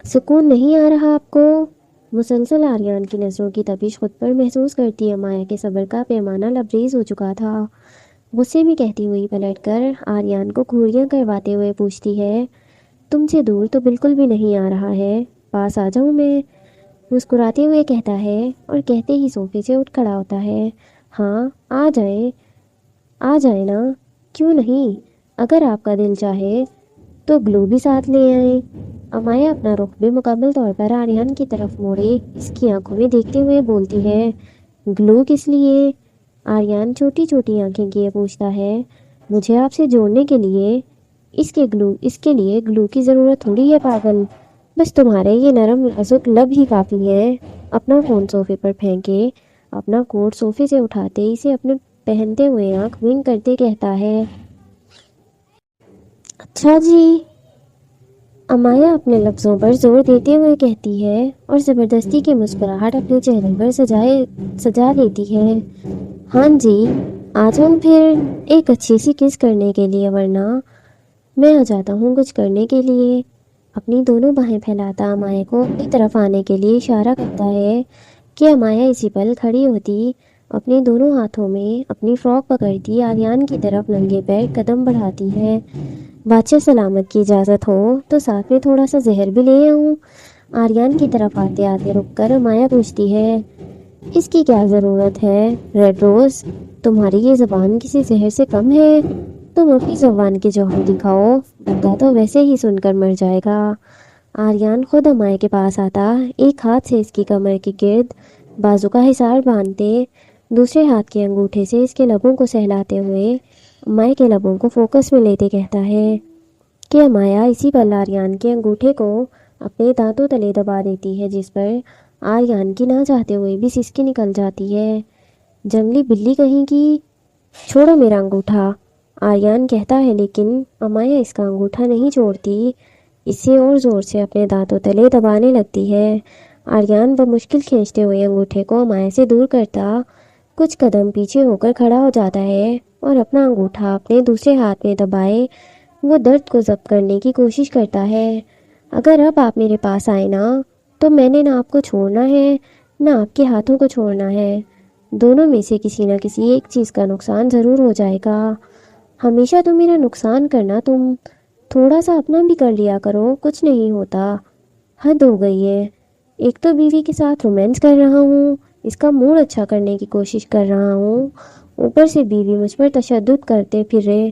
سکون نہیں آ رہا آپ کو؟ مسلسل آریان کی نظروں کی تپش خود پر محسوس کرتی امایا کے صبر کا پیمانہ لبریز ہو چکا تھا۔ غصے میں کہتی ہوئی پلٹ کر آریان کو گھوریاں کرواتے ہوئے پوچھتی ہے، تم سے دور تو بالکل بھی نہیں آ رہا ہے، پاس آ جاؤں میں؟ مسکراتے ہوئے کہتا ہے اور کہتے ہی صوفے سے اٹھ کھڑا ہوتا ہے۔ ہاں آ جائیں نا، کیوں نہیں؟ اگر آپ کا دل چاہے تو گلو بھی ساتھ لے آئیں۔ امایا اپنا رخ بھی مکمل طور پر آریان کی طرف موڑے اس کی آنکھوں میں دیکھتے ہوئے بولتی ہے، گلو کس لیے؟ آریان چھوٹی چھوٹی آنکھیں کیے پوچھتا ہے، مجھے آپ سے جوڑنے کے لیے، اس کے لیے گلو کی ضرورت تھوڑی ہے پاگل، بس تمہارے یہ نرم نازک لب ہی کافی ہے۔ اپنا فون صوفے پر پھینکے اپنا کوٹ صوفے سے اٹھاتے اسے اپنے پہنتے ہوئے آنکھ ونک کرتے کہتا ہے، اچھا جی۔ امایا اپنے لفظوں پر زور دیتے ہوئے کہتی ہے اور زبردستی کی مسکراہٹ اپنے چہرے پر سجا لیتی ہے۔ ہاں جی، آج ہم پھر ایک اچھی سی کس کرنے کے لیے، ورنہ میں آ جاتا ہوں کچھ کرنے کے لیے۔ اپنی دونوں باہیں پھیلاتا امایا کو اپنی طرف آنے کے لیے اشارہ کرتا ہے کہ امایا اسی پل کھڑی ہوتی، اپنے دونوں ہاتھوں میں اپنی فراک پکڑتی آریان کی طرف ننگے پیر قدم بڑھاتی ہے۔ بادشاہ سلامت کی اجازت ہو تو ساتھ میں تھوڑا سا زہر بھی لے آؤں؟ آریان کی طرف آتے آتے رک کر امایا پوچھتی ہے۔ اس کی کیا ضرورت ہے ریڈ روز؟ تمہاری یہ زبان کسی زہر سے کم ہے؟ تم اپنی زبان کے جوہر دکھاؤ، بندہ تو ویسے ہی سن کر مر جائے گا۔ آریان خود امایا کے پاس آتا، ایک ہاتھ سے اس کی کمر کے گرد بازو کا حصار باندھتے، دوسرے ہاتھ کے انگوٹھے سے اس کے لبوں کو سہلاتے ہوئے امایا کے لبوں کو فوکس میں لیتے کہتا ہے کہ امایا اسی پل آریان کے انگوٹھے کو اپنے دانتوں تلے دبا دیتی ہے، جس پر آریان کی نہ چاہتے ہوئے بھی سسکی نکل جاتی ہے۔ جنگلی بلی کہیں کی، چھوڑو میرا انگوٹھا، آریان کہتا ہے، لیکن امایا اس کا انگوٹھا نہیں چھوڑتی، اسے اور زور سے اپنے دانتوں تلے دبانے لگتی ہے۔ آریان بمشکل کھینچتے ہوئے انگوٹھے کو امایا سے دور کرتا کچھ قدم پیچھے ہو کر کھڑا ہو جاتا ہے اور اپنا انگوٹھا اپنے دوسرے ہاتھ میں دبائے وہ درد کو ضبط کرنے کی کوشش کرتا ہے۔ اگر اب آپ میرے پاس آئے نا تو میں نے نہ آپ کو چھوڑنا ہے نہ آپ کے ہاتھوں کو چھوڑنا ہے، دونوں میں سے کسی نہ کسی ایک چیز کا نقصان ضرور ہو جائے گا۔ ہمیشہ تو میرا نقصان کرنا، تم تھوڑا سا اپنا بھی کر لیا کرو، کچھ نہیں ہوتا۔ حد ہو گئی ہے، ایک تو بیوی کے ساتھ رومانس کر رہا ہوں، اس کا موڈ اچھا کرنے کی کوشش کر رہا ہوں، اوپر سے بیوی مجھ پر تشدد کرتے پھر رہے۔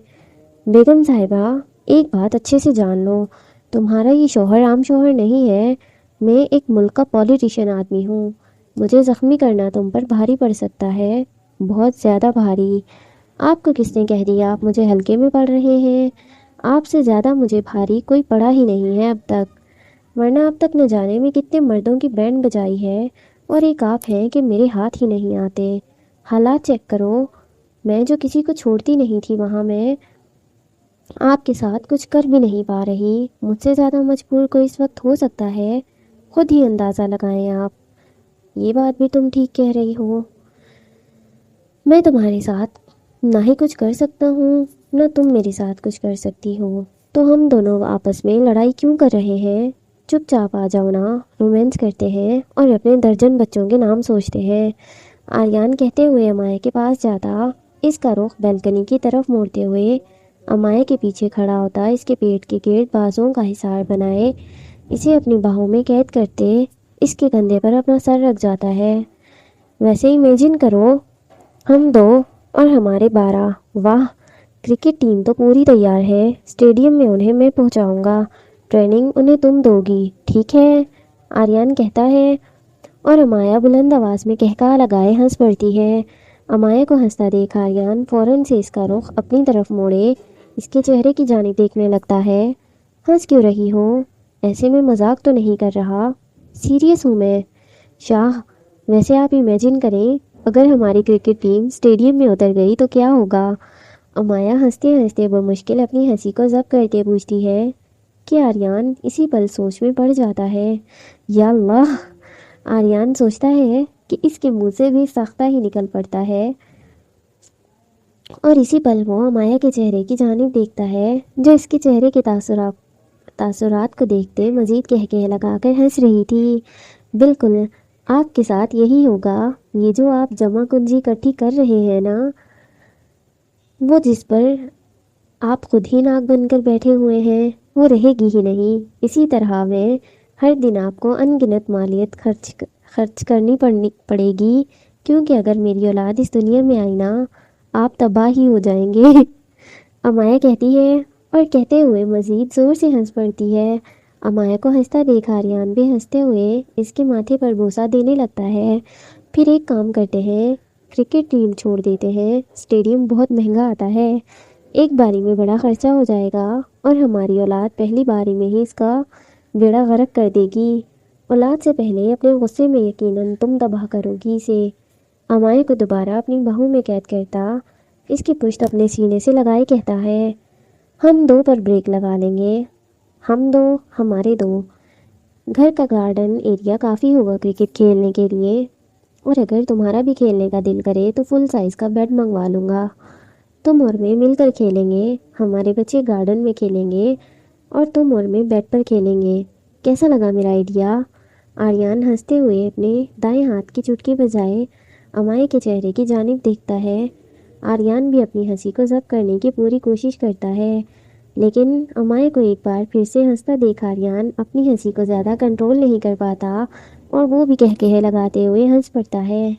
بیگم صاحبہ، ایک بات اچھے سے جان لو، تمہارا یہ شوہر عام شوہر نہیں ہے، میں ایک ملک کا پولیٹیشین آدمی ہوں، مجھے زخمی کرنا تم پر بھاری پڑ سکتا ہے، بہت زیادہ بھاری۔ آپ کو کس نے کہہ دیا آپ مجھے ہلکے میں پڑ رہے ہیں؟ آپ سے زیادہ مجھے بھاری کوئی پڑا ہی نہیں ہے اب تک، ورنہ اب تک نہ جانے میں کتنے مردوں کی بینڈ بجائی ہے، اور ایک آپ ہیں کہ میرے ہاتھ ہی نہیں آتے۔ حالات چیک کرو، میں جو کسی کو چھوڑتی نہیں تھی وہاں میں آپ کے ساتھ کچھ کر بھی نہیں پا رہی، مجھ سے زیادہ مجبور کوئی اس وقت ہو سکتا ہے، خود ہی اندازہ لگائیں آپ۔ یہ بات بھی تم ٹھیک کہہ رہی ہو، میں تمہارے ساتھ نہ ہی کچھ کر سکتا ہوں نہ تم میرے ساتھ کچھ کر سکتی ہو، تو ہم دونوں آپس میں لڑائی کیوں کر رہے ہیں؟ چپ چاپ آ جاؤ نا، رومانس کرتے ہیں اور اپنے درجن بچوں کے نام سوچتے ہیں۔ آریان کہتے ہوئے امایا کے پاس جاتا، اس کا رخ بیلکنی کی طرف موڑتے ہوئے امایا کے پیچھے کھڑا ہوتا، اس کے پیٹ کے گرد بازوں کا حصار بنائے اسے اپنی باہوں میں قید کرتے اس کے کندھے پر اپنا سر رکھ جاتا ہے۔ ویسے امیجن کرو، ہم دو اور ہمارے 12، واہ، کرکٹ ٹیم تو پوری تیار ہے، اسٹیڈیم میں انہیں میں پہنچاؤں گا، ٹریننگ انہیں تم دو گی، ٹھیک ہے؟ آریان کہتا ہے اور امایا بلند آواز میں کہکہا لگائے ہنس پڑتی ہے۔ امایا کو ہنستا دیکھ آریان فوراً سے اس کا رخ اپنی طرف موڑے اس کے چہرے کی جانب دیکھنے لگتا ہے۔ ہنس کیوں رہی ہو؟ ایسے میں مذاق تو نہیں کر رہا، سیریس ہوں میں۔ شاہ، ویسے آپ امیجن کریں اگر ہماری کرکٹ ٹیم اسٹیڈیم میں اتر گئی تو کیا ہوگا؟ امایا ہنستے ہنستے بمشکل اپنی ہنسی کو ضبط کرتے پوچھتی ہے کہ آریان اسی پل سوچ میں پڑ جاتا ہے۔ یا اللہ، آریان سوچتا ہے کہ اس کے منہ سے بھی سختہ ہی نکل پڑتا ہے، اور اسی پل وہ امایا کے چہرے کی جانب دیکھتا ہے جو اس کے چہرے کے تاثرات کو دیکھتے مزید کہکہے لگا کر ہنس رہی تھی۔ بالکل آپ کے ساتھ یہی ہوگا، یہ جو آپ جمع کنجی اکٹھی کر رہے ہیں نا، وہ جس پر آپ خود ہی ناک بن کر بیٹھے ہوئے ہیں، وہ رہے گی ہی نہیں۔ اسی طرح میں ہر دن آپ کو ان گنت مالیت خرچ کرنی پڑے گی، کیونکہ اگر میری اولاد اس دنیا میں آئی نا، آپ تباہ ہی ہو جائیں گے۔ امایا کہتی ہے اور کہتے ہوئے مزید زور سے ہنس پڑتی ہے۔ امایا کو ہنستا دیکھ آریان بھی ہنستے ہوئے اس کے ماتھے پر بوسہ دینے لگتا ہے۔ پھر ایک کام کرتے ہیں، کرکٹ ٹیم چھوڑ دیتے ہیں، اسٹیڈیم بہت مہنگا آتا ہے، ایک باری میں بڑا خرچہ ہو جائے گا، اور ہماری اولاد پہلی باری میں ہی اس کا بیڑا غرق کر دے گی۔ اولاد سے پہلے اپنے غصے میں یقیناً تم تباہ کرو گی اسے۔ امایا کو دوبارہ اپنی باہوں میں قید کرتا اس کی پشت اپنے سینے سے لگائے کہتا ہے، ہم دو پر بریک لگا لیں گے، ہم دو، ہمارے دو۔ گھر کا گارڈن ایریا کافی ہوگا کرکٹ کھیلنے کے لیے، اور اگر تمہارا بھی کھیلنے کا دل کرے تو فل سائز کا بیٹ منگوا لوں گا۔ تم اور میں مل کر کھیلیں گے، ہمارے بچے گارڈن میں کھیلیں گے اور تم اور میں بیٹ پر کھیلیں گے۔ کیسا لگا میرا آئیڈیا؟ آریان ہنستے ہوئے اپنے دائیں ہاتھ کی چٹکی بجائے امائے کے چہرے کی جانب دیکھتا ہے۔ آریان بھی اپنی ہنسی کو ضبط کرنے کی پوری کوشش کرتا ہے، لیکن امائے کو ایک بار پھر سے ہنستا دیکھ آریان اپنی ہنسی کو زیادہ کنٹرول نہیں کر پاتا اور وہ بھی کہکہے لگاتے ہوئے ہنس پڑتا ہے۔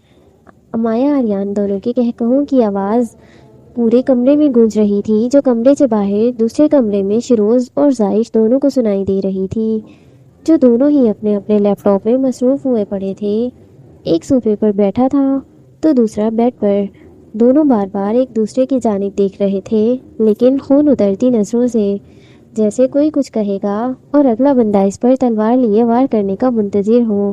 امایا آریان دونوں کے کہکہوں کی آواز پورے کمرے میں گونج رہی تھی، جو کمرے سے باہر دوسرے کمرے میں شیروز اور زائش دونوں کو سنائی دے رہی تھی، جو دونوں ہی اپنے اپنے لیپ ٹاپ میں مصروف ہوئے پڑے تھے۔ ایک صوفے پر بیٹھا تھا تو دوسرا بیڈ پر۔ دونوں بار بار ایک دوسرے کی جانب دیکھ رہے تھے، لیکن خون اترتی نظروں سے، جیسے کوئی کچھ کہے گا اور اگلا بندہ اس پر تلوار لیے وار کرنے کا منتظر ہو۔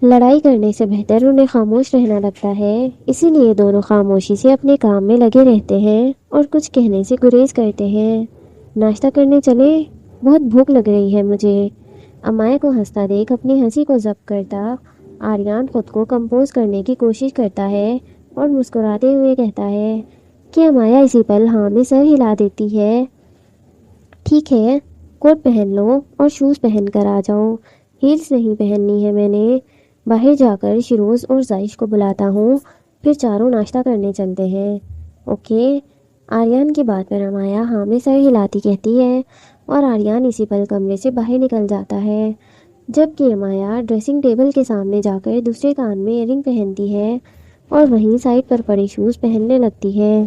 لڑائی کرنے سے بہتر انہیں خاموش رہنا لگتا ہے، اسی لیے دونوں خاموشی سے اپنے کام میں لگے رہتے ہیں اور کچھ کہنے سے گریز کرتے ہیں۔ ناشتہ کرنے چلے؟ بہت بھوک لگ رہی ہے مجھے۔ امائے کو ہنستا دیکھ اپنی ہنسی کو ضبط کرتا آریان خود کو کمپوز کرنے کی کوشش کرتا ہے اور مسکراتے ہوئے کہتا ہے کہ امایا اسی پل ہاں میں سر ہلا دیتی ہے۔ ٹھیک ہے، کوٹ پہن لو اور شوز پہن کر آ جاؤ۔ ہیلز نہیں پہننی ہے میں نے۔ باہر جا کر شیروز اور زائش کو بلاتا ہوں، پھر چاروں ناشتہ کرنے چلتے ہیں۔ اوکے۔ آریان کی بات پر امایا ہاں میں سر ہلاتی کہتی ہے اور آریان اسی پل کمرے سے باہر نکل جاتا ہے، جبکہ امایا ڈریسنگ ٹیبل کے سامنے جا کر دوسرے کان میں ایئرنگ پہنتی ہے اور وہیں سائڈ پر پڑے شوز پہننے لگتی ہے۔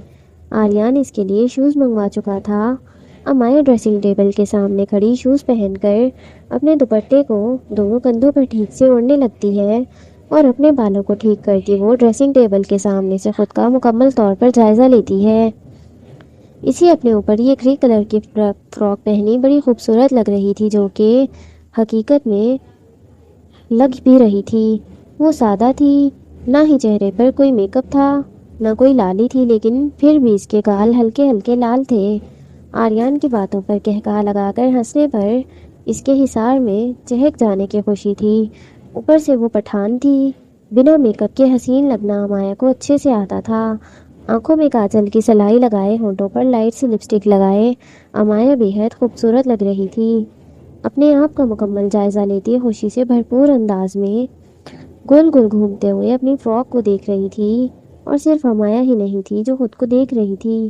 آریان اس کے لیے شوز منگوا چکا تھا۔ امایا ڈریسنگ ٹیبل کے سامنے کھڑی شوز پہن کر اپنے دوپٹے کو دونوں کندھوں پر ٹھیک سے اوڑھنے لگتی ہے اور اپنے بالوں کو ٹھیک کرتی وہ ڈریسنگ ٹیبل کے سامنے سے خود کا مکمل طور پر جائزہ لیتی ہے۔ اسی اپنے اوپر یہ گرے کلر کی فراک پہنی بڑی خوبصورت لگ رہی تھی، جو کہ حقیقت میں لگ بھی رہی تھی۔ وہ سادہ تھی، نہ ہی چہرے پر کوئی میک اپ تھا، نہ کوئی لالی تھی، لیکن پھر بھی اس کے گال ہلکے ہلکے لال تھے۔ آریان کی باتوں پر کہکہا لگا کر ہنسنے پر اس کے حصار میں چہک جانے کی خوشی تھی۔ اوپر سے وہ پٹھان تھی، بنا میک اپ کے حسین لگنا امایا کو اچھے سے آتا تھا۔ آنکھوں میں کاجل کی سلائی لگائے، ہونٹوں پر لائٹ سی لپسٹک لگائے امایا بے حد خوبصورت لگ رہی تھی۔ اپنے آپ کا مکمل جائزہ لیتی خوشی سے بھرپور انداز میں گول گول گھومتے ہوئے اپنی فراک کو دیکھ رہی تھی، اور صرف امایا ہی نہیں تھی جو خود کو دیکھ رہی تھی،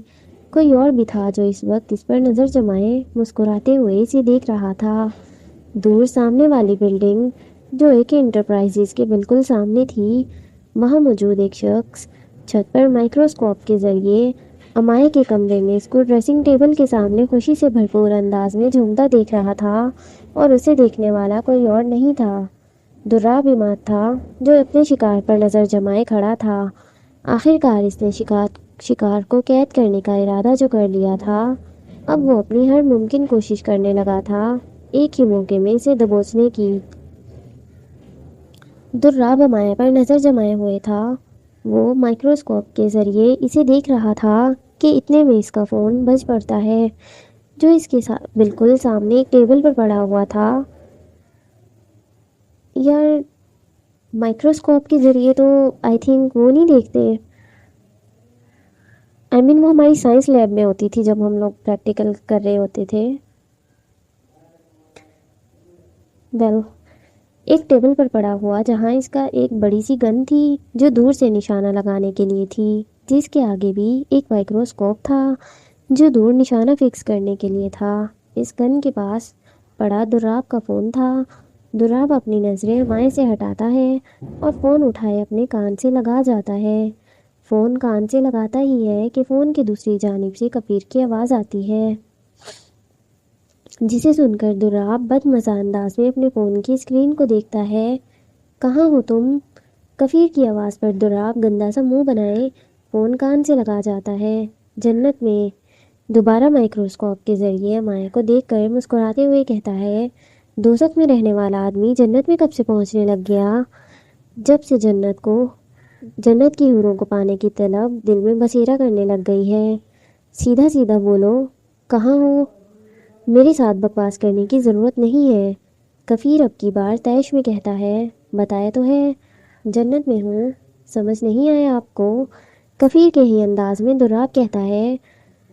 کوئی اور بھی تھا جو اس وقت اس پر نظر جمائے مسکراتے ہوئے اسے دیکھ رہا تھا۔ دور سامنے والی بلڈنگ، جو ایک انٹرپرائزز کے بالکل سامنے تھی، وہاں موجود ایک شخص چھت پر مائکروسکوپ کے ذریعے امایا کے کمرے میں اس کو ڈریسنگ ٹیبل کے سامنے خوشی سے بھرپور انداز میں جھومتا دیکھ رہا تھا، اور اسے دیکھنے والا کوئی اور نہیں تھا، دراب عماد تھا، جو اپنے شکار پر نظر جمائے کھڑا تھا۔ آخر کار اس نے شکار کو قید کرنے کا ارادہ جو کر لیا تھا، اب وہ اپنی ہر ممکن کوشش کرنے لگا تھا ایک ہی موقع میں اسے دبوچنے کی۔ دراب امایا پر نظر جمائے ہوئے تھا، وہ مائکروسکوپ کے ذریعے اسے دیکھ رہا تھا کہ اتنے میں اس کا فون بج پڑتا ہے، جو اس کے بالکل سامنے ایک ٹیبل پر پڑا ہوا تھا۔ یار، مائکروسکوپ کے ذریعے تو آئی تھنک وہ نہیں دیکھتے، وہ ہماری سائنس لیب میں ہوتی تھی جب ہم لوگ پریکٹیکل کر رہے ہوتے تھے۔ ایک ٹیبل پر پڑا ہوا جہاں اس کا ایک بڑی سی گن تھی جو دور سے نشانہ لگانے کے لیے تھی، جس کے آگے بھی ایک مائکروسکوپ تھا جو دور نشانہ فکس کرنے کے لیے تھا۔ اس گن کے پاس پڑا دراب کا فون تھا۔ دراب اپنی نظریں امایا سے ہٹاتا ہے اور فون اٹھائے اپنے کان سے لگا جاتا ہے۔ فون کان سے لگاتا ہی ہے کہ فون کی دوسری جانب سے کفیر کی آواز آتی ہے، جسے سن کر دراب بد مزہ انداز میں اپنے فون کی اسکرین کو دیکھتا ہے۔ کہاں ہو تم؟ کفیر کی آواز پر دراب گندا سا منہ بنائے فون کان سے لگا جاتا ہے۔ جنت میں۔ دوبارہ مائکروسکوپ کے ذریعے امایا کو دیکھ کر مسکراتے ہوئے کہتا ہے، دوزخ میں رہنے والا آدمی جنت میں کب سے پہنچنے لگ گیا؟ جب سے جنت کی حوروں کو پانے کی طلب دل میں بسیرا کرنے لگ گئی ہے۔ سیدھا سیدھا بولو، کہاں ہو؟ میرے ساتھ بکواس کرنے کی ضرورت نہیں ہے، کفیر اب کی بار طیش میں کہتا ہے۔ بتایا تو ہے جنت میں ہوں، سمجھ نہیں آیا آپ کو؟ کفیر کے ہی انداز میں دراب کہتا ہے۔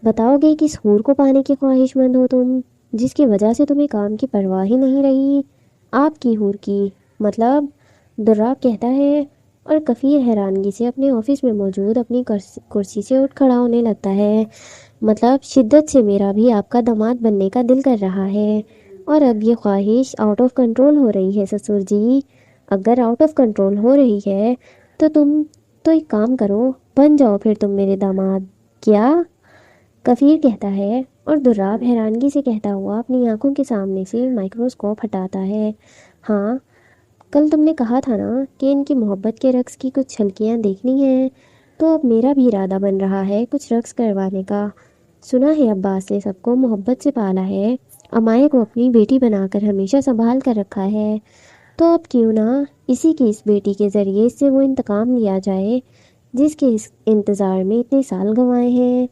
بتاؤ گے کس حور کو پانے کی خواہش مند ہو تم، جس کی وجہ سے تمہیں کام کی پرواہ ہی نہیں رہی؟ آپ کی حور کی مطلب؟ دراب کہتا ہے، اور کفیر حیرانگی سے اپنے آفس میں موجود اپنی کرسی سے اٹھ کھڑا ہونے لگتا ہے۔ مطلب شدت سے میرا بھی آپ کا داماد بننے کا دل کر رہا ہے، اور اب یہ خواہش آؤٹ آف کنٹرول ہو رہی ہے سسر جی۔ اگر آؤٹ آف کنٹرول ہو رہی ہے تو تم تو ایک کام کرو، بن جاؤ پھر تم میرے داماد۔ کیا؟ کفیر کہتا ہے، اور دراب حیرانگی سے کہتا ہوا اپنی آنکھوں کے سامنے سے مائکروسکوپ ہٹاتا ہے۔ ہاں، کل تم نے کہا تھا نا کہ ان کی محبت کے رقص کی کچھ جھلکیاں دیکھنی ہیں، تو اب میرا بھی ارادہ بن رہا ہے کچھ رقص کروانے کا۔ سنا ہے عباس نے سب کو محبت سے پالا ہے، امائے کو اپنی بیٹی بنا کر ہمیشہ سنبھال کر رکھا ہے، تو اب کیوں نہ اسی کی اس بیٹی کے ذریعے اس سے وہ انتقام لیا جائے جس کے اس انتظار میں اتنے سال گنوائے ہیں۔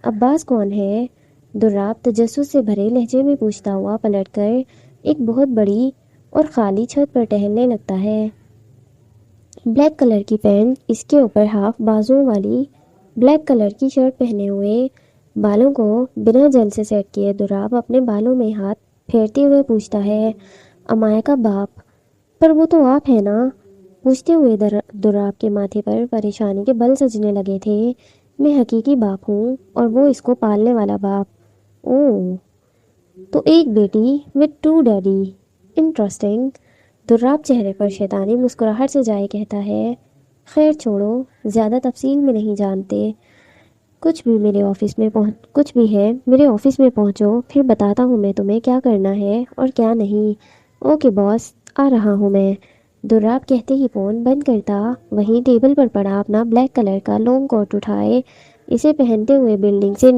عباس کون ہے؟ دراب تجسس سے بھرے لہجے میں پوچھتا ہوا پلٹ کر ایک بہت بڑی اور خالی چھت پر ٹہلنے لگتا ہے۔ بلیک کلر کی پینٹ، اس کے اوپر ہاف بازوؤں والی بلیک کلر کی شرٹ پہنے ہوئے، بالوں کو بنا جل سے سیٹ کیے دراب اپنے بالوں میں ہاتھ پھیرتے ہوئے پوچھتا ہے، امائے کا باپ؟ پر وہ تو آپ ہیں نا؟ پوچھتے ہوئے دراب کے ماتھے پر پریشانی کے بل سجنے لگے تھے۔ میں حقیقی باپ ہوں، اور وہ اس کو پالنے والا باپ۔ اوہ، تو ایک بیٹی with two daddy, interesting. Dorab چہرے پر شیطانی مسکراہٹ سے جائے کہتا ہے، خیر چھوڑو، زیادہ تفصیل میں نہیں جانتے، کچھ بھی ہے میرے آفس میں پہنچو، پھر بتاتا ہوں میں تمہیں کیا کرنا ہے اور کیا نہیں۔ اوکے باس، آ رہا ہوں میں۔ دراب کہتے ہی فون بند کرتا وہیں ٹیبل پر پڑا اپنا بلیک کلر کا لانگ کوٹ اٹھائے اسے پہنتے ہوئے بلڈنگ سے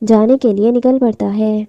جانے کے لیے نکل پڑتا ہے۔